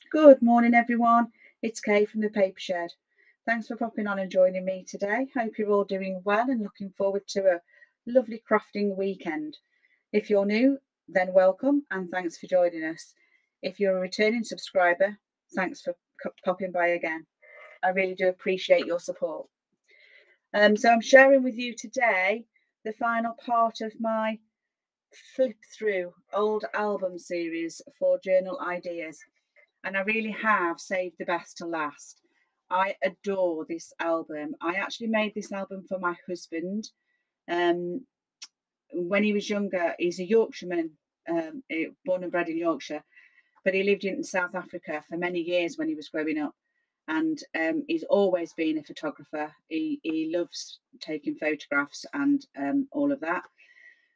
Good morning, everyone. It's Kay from the Paper Shed. Thanks for popping on and joining me today. Hope you're all doing well and looking forward to a lovely crafting weekend. If you're new, then welcome and thanks for joining us. If you're a returning subscriber, thanks for popping by again. I really do appreciate your support. So I'm sharing with you today the final part of my flip through old album series for journal ideas. And I really have saved the best to last. I adore this album. I actually made this album for my husband. When he was younger, he's a Yorkshireman, born and bred in Yorkshire, but he lived in South Africa for many years when he was growing up. And he's always been a photographer. He loves taking photographs and all of that.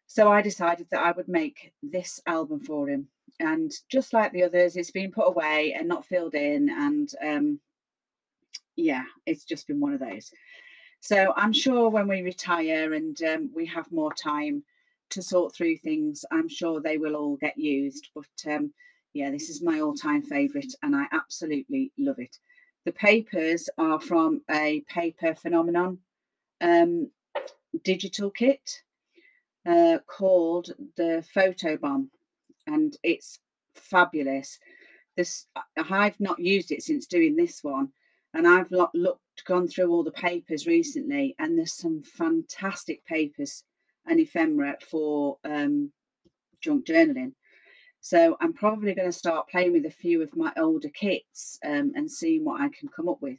So I decided that I would make this album for him. And just like the others, it's been put away and not filled in. And yeah, it's just been one of those. So I'm sure when we retire and we have more time to sort through things, I'm sure they will all get used. But yeah, this is my all-time favourite and I absolutely love it. The papers are from a Paper Phenomenon digital kit called the Photobomb, and it's fabulous. I've not used it since doing this one, and I've gone through all the papers recently, and there's some fantastic papers and ephemera for junk journaling. So I'm probably going to start playing with a few of my older kits and seeing what I can come up with.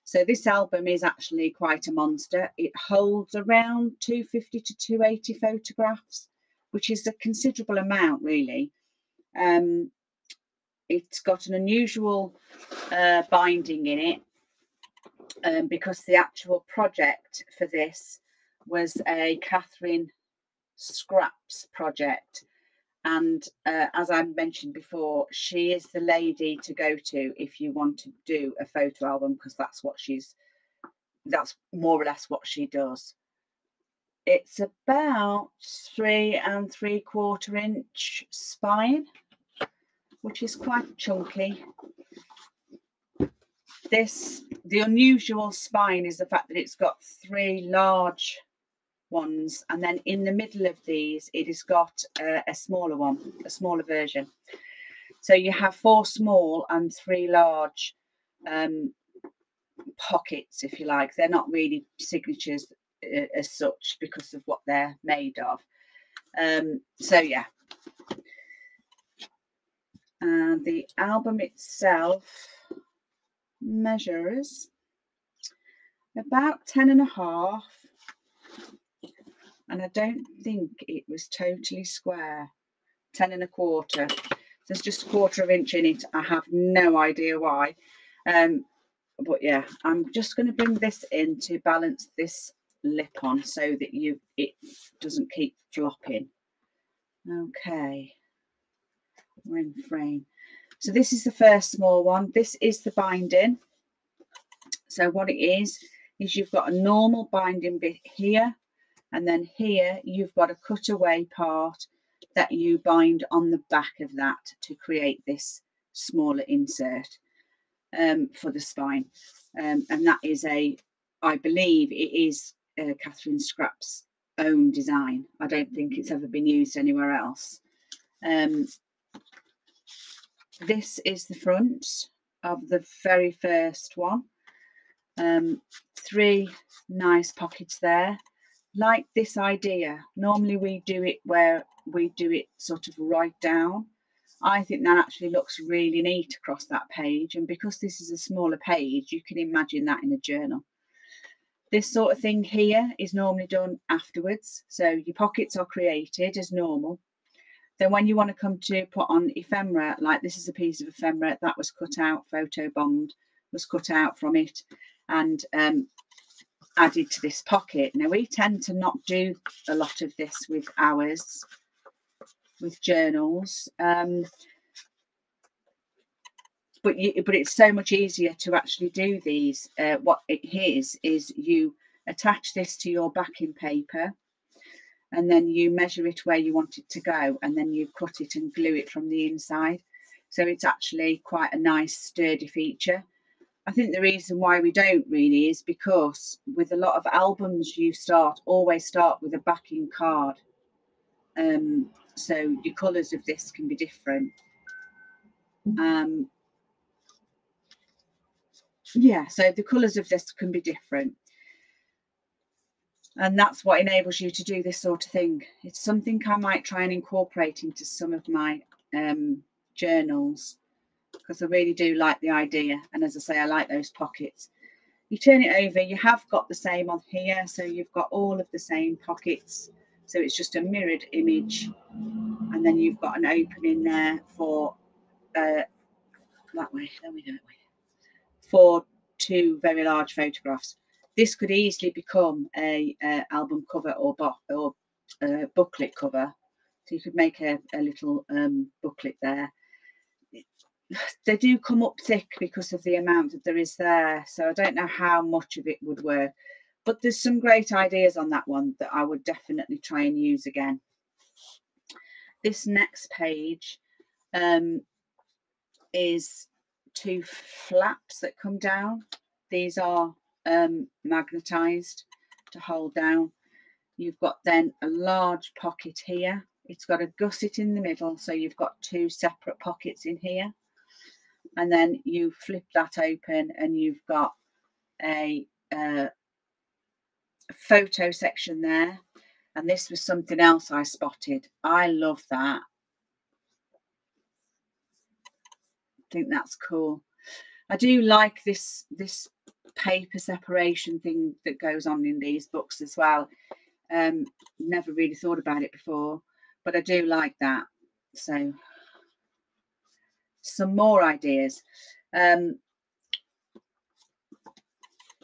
So this album is actually quite a monster. It holds around 250 to 280 photographs, which is a considerable amount, really. It's got an unusual binding in it because the actual project for this was a Catherine Scraps project. And as I mentioned before, she is the lady to go to if you want to do a photo album, because that's more or less what she does. It's about 3 3/4 inch spine, which is quite chunky. The unusual spine is the fact that it's got 3 large ones, and then in the middle of these it has got a smaller one, a smaller version. So you have 4 small and 3 large pockets, if you like. They're not really signatures as such because of what they're made of. So yeah. And the album itself measures about 10.5, and I don't think it was totally square. 10.25. There's just 1/4 inch in it. I have no idea why. But yeah, I'm just going to bring this in to balance this lip on so that it doesn't keep flopping. Okay, we're in frame. So this is the first small one. This is the binding. So what it is you've got a normal binding bit here, and then here you've got a cutaway part that you bind on the back of that to create this smaller insert for the spine. And that is I believe it is Catherine Scraps' own design. I don't think it's ever been used anywhere else. This is the front of the very first one. 3 nice pockets there. Like this idea, normally we do it where we do it sort of right down. I think that actually looks really neat across that page, and because this is a smaller page, you can imagine that in a journal. This sort of thing here is normally done afterwards, so your pockets are created as normal. Then when you want to come to put on ephemera, like this is a piece of ephemera that was cut out, photobombed, was cut out from it and added to this pocket. Now we tend to not do a lot of this with ours, with journals, but it's so much easier to actually do these. What it is you attach this to your backing paper, and then you measure it where you want it to go, and then you cut it and glue it from the inside. So it's actually quite a nice sturdy feature. I think the reason why we don't really is because with a lot of albums you always start with a backing card. So your colours of this can be different. Yeah, so the colours of this can be different. And that's what enables you to do this sort of thing. It's something I might try and incorporate into some of my journals, because I really do like the idea. And as I say, I like those pockets. You turn it over, you have got the same on here. So you've got all of the same pockets. So it's just a mirrored image. And then you've got an opening there for that way, there we go, for two very large photographs. This could easily become a album cover or booklet cover. So you could make a little booklet there. They do come up thick because of the amount that there is there. So I don't know how much of it would work. But there's some great ideas on that one that I would definitely try and use again. This next page is two flaps that come down. These are magnetized to hold down. You've got then a large pocket here. It's got a gusset in the middle, so you've got two separate pockets in here. And then you flip that open and you've got a photo section there. And this was something else I spotted. I love that. I think that's cool. I do like this paper separation thing that goes on in these books as well. Never really thought about it before, but I do like that. So some more ideas.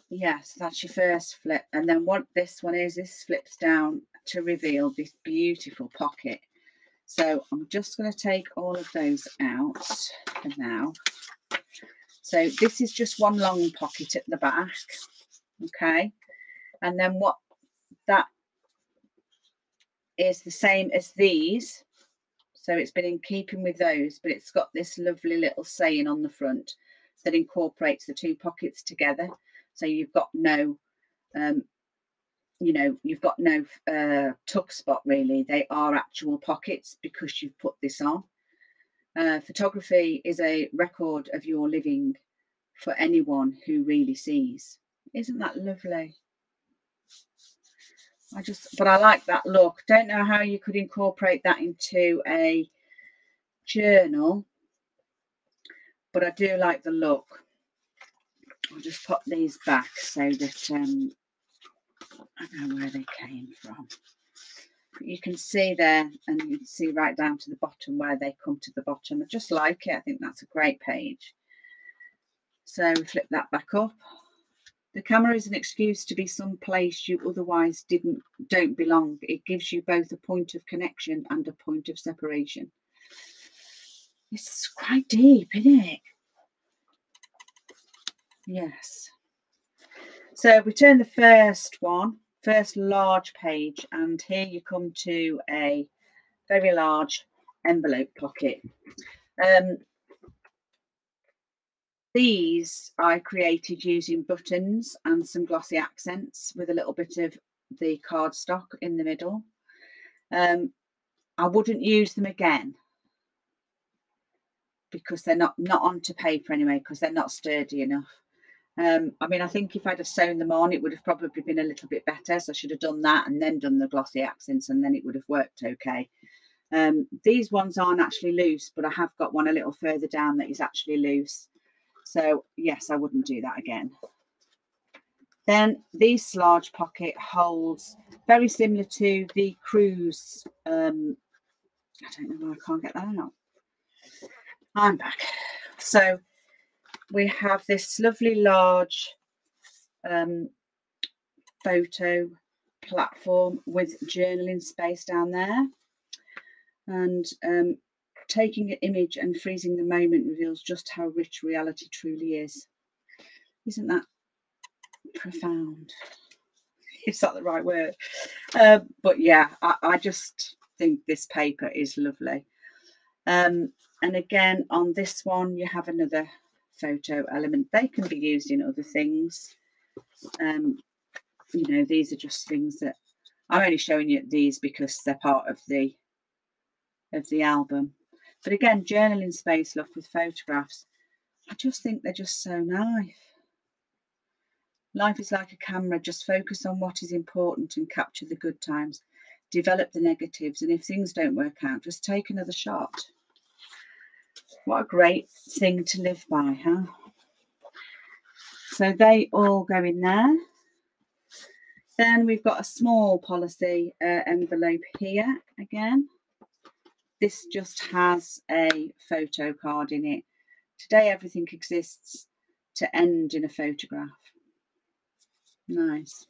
Yes, that's your first flip. And then what this one is, this flips down to reveal this beautiful pocket. So I'm just going to take all of those out for now. So this is just one long pocket at the back. Okay. And then what that is the same as these. So it's been in keeping with those, but it's got this lovely little saying on the front that incorporates the two pockets together. So you've got no, you've got no tuck spot really. They are actual pockets because you've put this on. Photography is a record of your living for anyone who really sees. Isn't that lovely? But I like that look. Don't know how you could incorporate that into a journal, but I do like the look. I'll just pop these back so that I know where they came from. You can see there, and you can see right down to the bottom where they come to the bottom. I just like it. I think that's a great page. So flip that back up. The camera is an excuse to be someplace you otherwise don't belong. It gives you both a point of connection and a point of separation. It's quite deep, isn't it? Yes. So we turn the first large page, and here you come to a very large envelope pocket. These I created using buttons and some glossy accents with a little bit of the cardstock in the middle. I wouldn't use them again because they're not onto paper anyway, because they're not sturdy enough. I mean, I think if I'd have sewn them on, it would have probably been a little bit better. So I should have done that and then done the glossy accents, and then it would have worked okay. These ones aren't actually loose, but I have got one a little further down that is actually loose. So yes, I wouldn't do that again. Then this large pocket holds, very similar to the cruise. I don't know why I can't get that out. I'm back. So we have this lovely large photo platform with journaling space down there, and taking an image and freezing the moment reveals just how rich reality truly is. Isn't that profound? Is that the right word? But yeah, I just think this paper is lovely. And again, on this one, you have another photo element. They can be used in other things. You know, these are just things that I'm only showing you these because they're part of the album. But again, journaling space, look, with photographs. I just think they're just so nice. Life is like a camera. Just focus on what is important and capture the good times. Develop the negatives. And if things don't work out, just take another shot. What a great thing to live by, huh? So they all go in there. Then we've got a small policy envelope here again. This just has a photo card in it. Today everything exists to end in a photograph. Nice.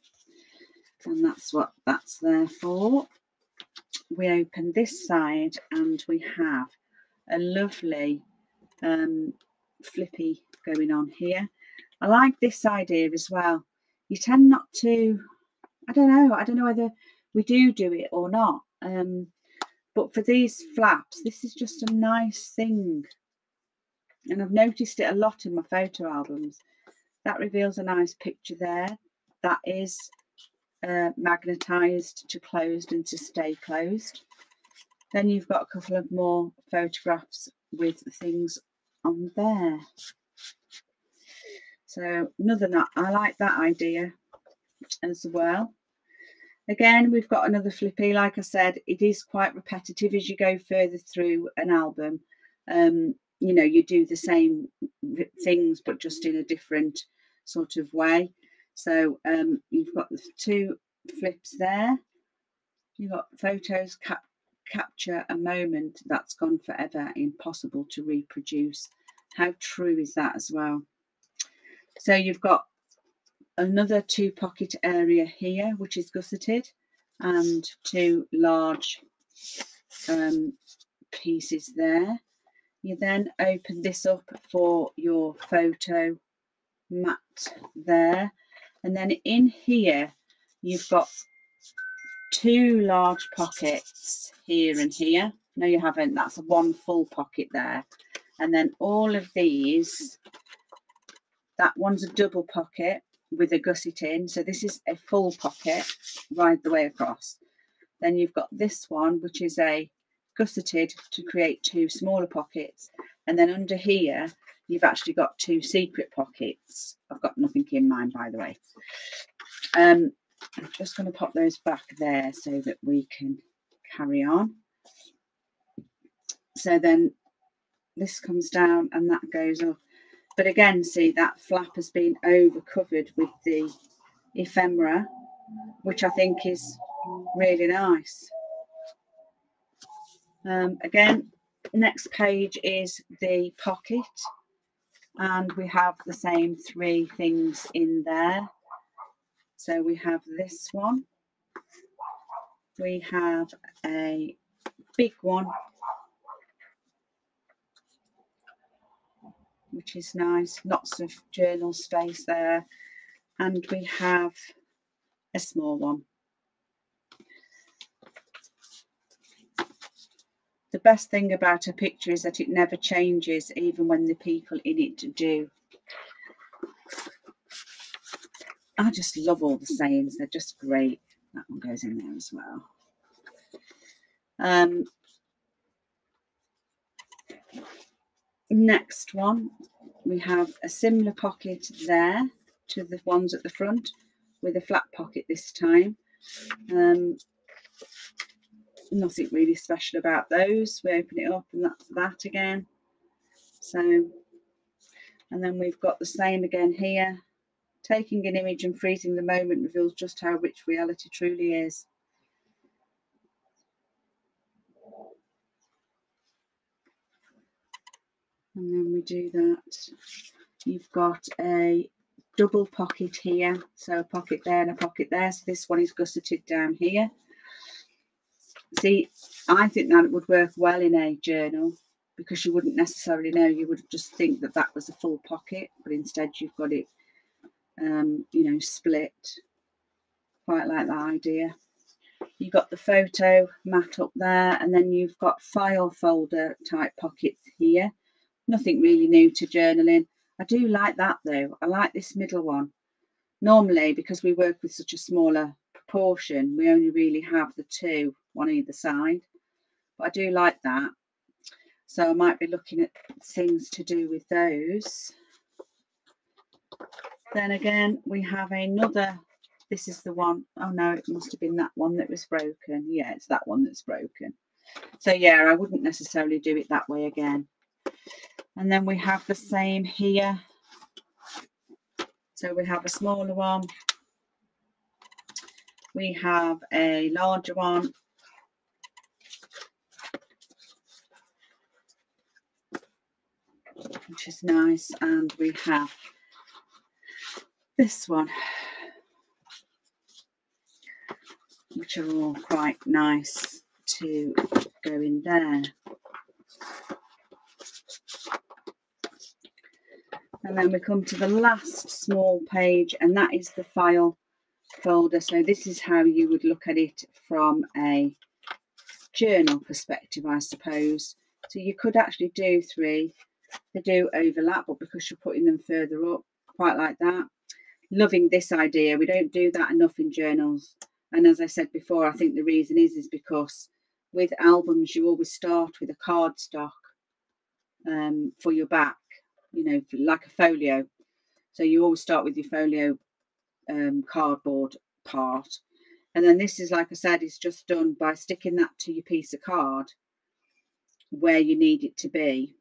And that's what that's there for. We open this side and we have a lovely flippy going on here. I like this idea as well. You tend not to, I don't know whether we do it or not. But for these flaps, this is just a nice thing. And I've noticed it a lot in my photo albums. That reveals a nice picture there. That is magnetized to closed and to stay closed. Then you've got a couple of more photographs with things on there. So I like that idea as well. Again, we've got another flippy. Like I said, it is quite repetitive as you go further through an album. You know, you do the same things, but just in a different sort of way. So you've got the two flips there. You've got photos capture a moment that's gone forever, impossible to reproduce. How true is that as well? So you've got another 2 pocket area here, which is gusseted, and 2 large pieces there. You then open this up for your photo mat there, and then in here you've got 2 large pockets here and here. No, you haven't. That's 1 full pocket there. And then all of these, that one's a double pocket with a gusset in. So this is a full pocket right the way across. Then you've got this one, which is a gusseted to create 2 smaller pockets. And then under here, you've actually got 2 secret pockets. I've got nothing in mine, by the way. I'm just going to pop those back there so that we can carry on. So then this comes down and that goes up. But again, see, that flap has been over covered with the ephemera, which I think is really nice. Again, next page is the pocket, and we have the same 3 things in there. So we have this one, we have a big one, which is nice, lots of journal space there, and we have a small one. The best thing about a picture is that it never changes, even when the people in it do. I just love all the sayings, they're just great. That one goes in there as well. Next one, we have a similar pocket there to the ones at the front, with a flat pocket this time. Nothing really special about those. We open it up and that's that again. So, and then we've got the same again here. Taking an image and freezing the moment reveals just how rich reality truly is. And then we do that. You've got a double pocket here, so a pocket there and a pocket there. So this one is gusseted down here. See, I think that would work well in a journal, because you wouldn't necessarily know. You would just think that that was a full pocket, but instead you've got it, you know, split. Quite like that idea. You've got the photo mat up there, and then you've got file folder type pockets here. Nothing really new to journaling. I do like that though. I like this middle one. Normally, because we work with such a smaller proportion, we only really have the two, one either side. But I do like that. So I might be looking at things to do with those. Then again, we have another. This is the one. Oh no, it must have been that one that was broken. Yeah, it's that one that's broken. So yeah, I wouldn't necessarily do it that way again. And then we have the same here. So we have a smaller one. We have a larger one. Which is nice. And we have this one, which are all quite nice to go in there. And then we come to the last small page, and that is the file folder. So this is how you would look at it from a journal perspective, I suppose. So you could actually do three. They do overlap, but because you're putting them further up, quite like that. Loving this idea. We don't do that enough in journals. And as I said before, I think the reason is because with albums, you always start with a cardstock for your back, you know, like a folio. So you always start with your folio cardboard part. And then this is, like I said, is just done by sticking that to your piece of card where you need it to be.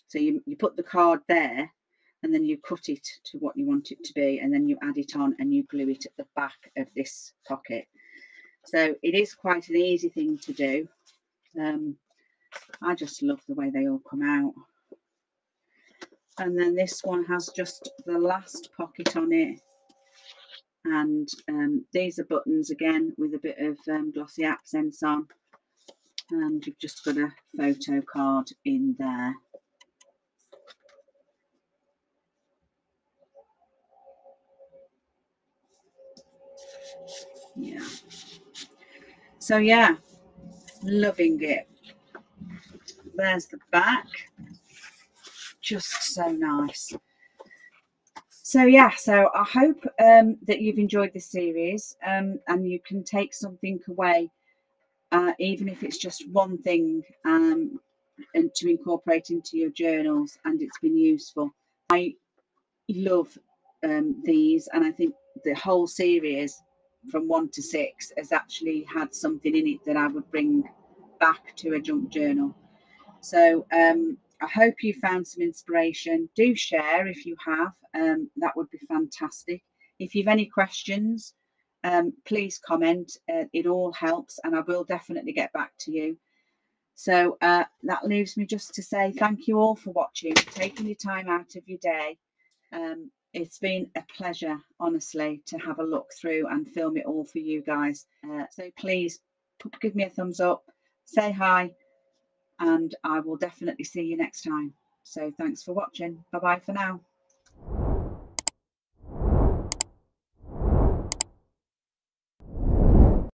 So you put the card there, and then you cut it to what you want it to be, and then you add it on and you glue it at the back of this pocket. So it is quite an easy thing to do. I just love the way they all come out. And then this one has just the last pocket on it. And these are buttons again with a bit of glossy accents on. And you've just got a photo card in there. Yeah. So yeah, loving it. There's the back. Just so nice. So yeah, so I hope that you've enjoyed this series and you can take something away, even if it's just one thing, and to incorporate into your journals, and it's been useful. I love these, and I think the whole series from 1 to 6 has actually had something in it that I would bring back to a junk journal. So I hope you found some inspiration. Do share if you have. That would be fantastic. If you've any questions, please comment. It all helps, and I will definitely get back to you. So that leaves me just to say thank you all for watching, taking your time out of your day. It's been a pleasure, honestly, to have a look through and film it all for you guys. So please give me a thumbs up, say hi, and I will definitely see you next time. So thanks for watching. Bye bye for now.